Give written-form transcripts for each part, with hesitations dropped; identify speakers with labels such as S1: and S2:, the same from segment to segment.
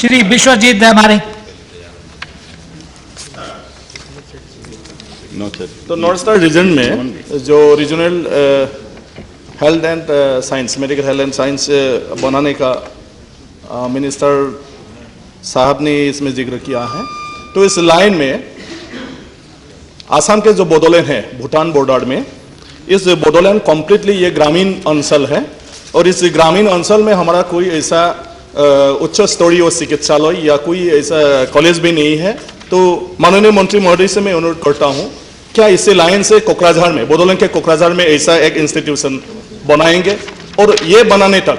S1: श्री विश्वजीत हमारे।
S2: तो north star reason में जो regional health and science, medical health and science बनाने का मिनिस्टर साहब ने इसमें जिक्र किया है। तो इस लाइन में आसाम के जो बोडोलैंड है भूटान बॉर्डर में, इस बोडोलैंड कम्प्लीटली ये ग्रामीण अंचल है और इस ग्रामीण अंचल में हमारा कोई ऐसा उच्च स्तरीय चिकित्सालय या कोई ऐसा कॉलेज भी नहीं है। तो माननीय मंत्री महोदय से मैं अनुरोध करता हूँ, क्या इसी लाइन से कोकराझार में, बोडोलैंड के कोकराझार में ऐसा एक इंस्टीट्यूशन बनाएंगे? और ये बनाने तक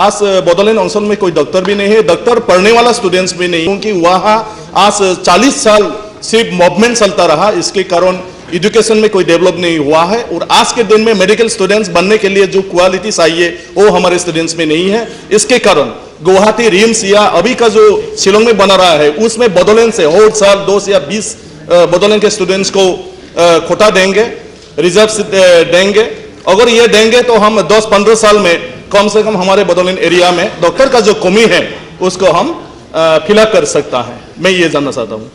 S2: आज बोडोलैंड अंचल में कोई डॉक्टर भी नहीं है, डॉक्टर पढ़ने वाला स्टूडेंट्स भी नहीं, क्योंकि वहाँ आज 40 साल सिर्फ मूवमेंट चलता रहा, इसके कारण एजुकेशन में कोई डेवलप नहीं हुआ है। और आज के दिन में मेडिकल स्टूडेंट्स बनने के लिए जो क्वालिटी चाहिए वो हमारे स्टूडेंट्स में नहीं है। इसके कारण गुवाहाटी रिम्स या अभी का जो शिलोंग में बना रहा है उसमें बोडोलैंड से हर साल 2 या 20 बोडोलैंड के स्टूडेंट्स को कोटा देंगे, रिजर्व देंगे। अगर ये देंगे तो हम 10-15 साल में कम से कम हमारे बोडोलैंड एरिया में डॉक्टर का जो कमी है उसको हम फिलअप कर सकता है। मैं ये जानना चाहता हूँ।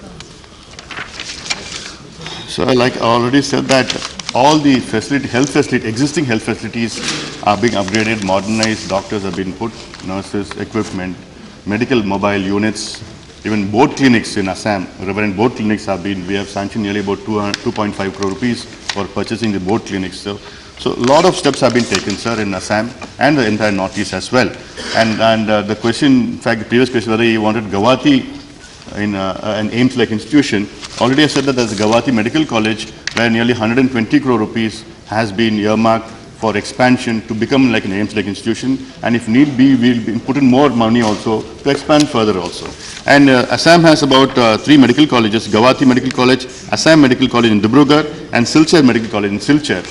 S3: So, like I already said that all the existing health facilities are being upgraded, modernized, doctors have been put, nurses, equipment, medical mobile units, even board clinics in Assam, Reverend board clinics we have sanctioned nearly about 2.5 crore rupees for purchasing the board clinics. So a lot of steps have been taken, sir, in Assam and the entire Northeast as well. And the question, in fact, the previous question whether he wanted Guwahati in an AIIMS-like institution, already I said that there's a Guwahati Medical College where nearly 120 crore rupees has been earmarked for expansion to become like an AIIMS-like institution, and if need be, we'll put in more money also to expand further also. And Assam has about 3 medical colleges: Guwahati Medical College, Assam Medical College in Dibrugarh, and Silchar Medical College in Silchar.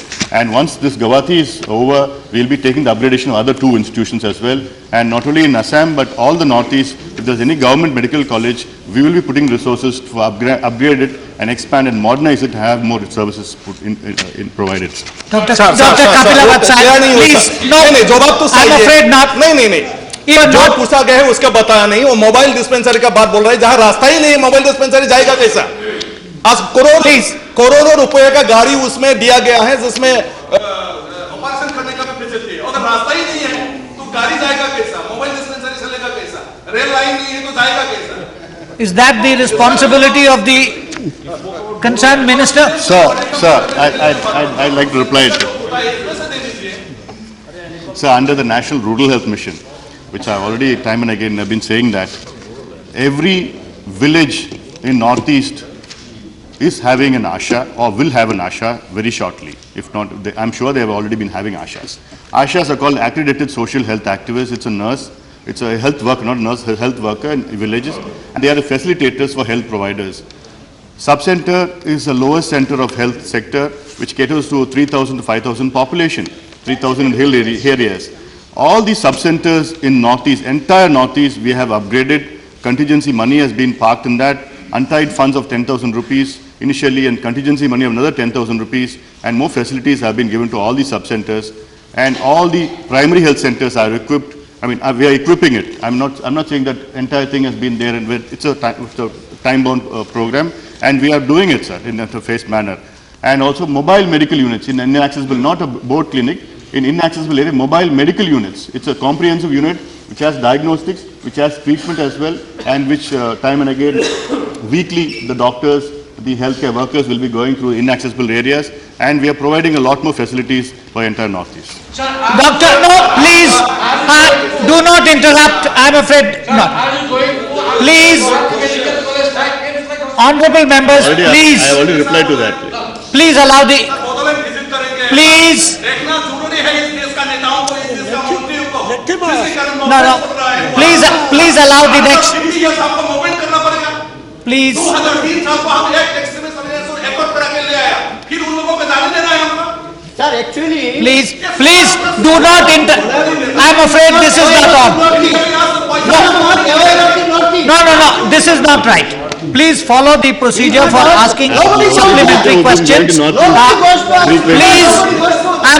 S3: And once this Guwahati is over, we'll be taking the upgradation of other 2 institutions as well. And not only in Assam, but all the Northeast, if there's any government medical college, we will be putting resources to upgrade it and expand and modernize it to have more services put in provided.
S1: Dr. Kapila Vatsal, please, no, I'm afraid not.
S2: नहीं जो पूछा गया है उसका बताया नहीं। वो mobile dispensary का बात बोल रहा है, जहां रास्ता ही नहीं है मोबाइल डिस्पेंसरी जाएगा कैसा? आज करोड़ों रुपए का गाड़ी उसमें दिया गया है जिसमें ऑपरेशन करने का भी फैसिलिटी है। अगर रास्ता ही नहीं है तो गाड़ी जाएगा कैसा? मोबाइल डिस्पेंसरी चलेगा कैसा? रेल लाइन नहीं है तो जाएगा कैसा?
S1: Is that the responsibility of the concerned minister?
S3: Sir, I'd like to reply to. Sir, under the National Rural Health Mission, which I've already time and again have been saying that every village in Northeast is having an ASHA or will have an ASHA very shortly. If not, I'm sure they have already been having ASHAs. ASHAs are called accredited social health activists. It's a nurse, it's a health worker, not nurse, a health worker in villages, and they are the facilitators for health providers. Sub-center is the lowest center of health sector, which caters to 3,000 to 5,000 population, 3,000 in hill areas. All these sub-centers in Northeast, entire Northeast, we have upgraded. Contingency money has been parked in that. Untied funds of 10,000 rupees initially, and contingency money of another 10,000 rupees, and more facilities have been given to all these sub-centers. And all the primary health centers are equipped. I mean, we are equipping it. I'm not saying that entire thing has been there, and it's a time-bound program, and we are doing it, sir, in a phased manner. And also mobile medical units in inaccessible, not a board clinic, in inaccessible area, mobile medical units. It's a comprehensive unit which has diagnostics, which has treatment as well, and which time and again, weekly, the doctors, the healthcare workers will be going through inaccessible areas, and we are providing a lot more facilities for entire Northeast.
S1: Doctor, no, please, do not interrupt. I'm afraid not. Please, honorable members, please.
S3: I already replied to that.
S1: Please allow the. Please. No. Please allow the next. Please. Please do not I'm afraid this is not on. No. This is not right. Please follow the procedure for asking supplementary questions. Please.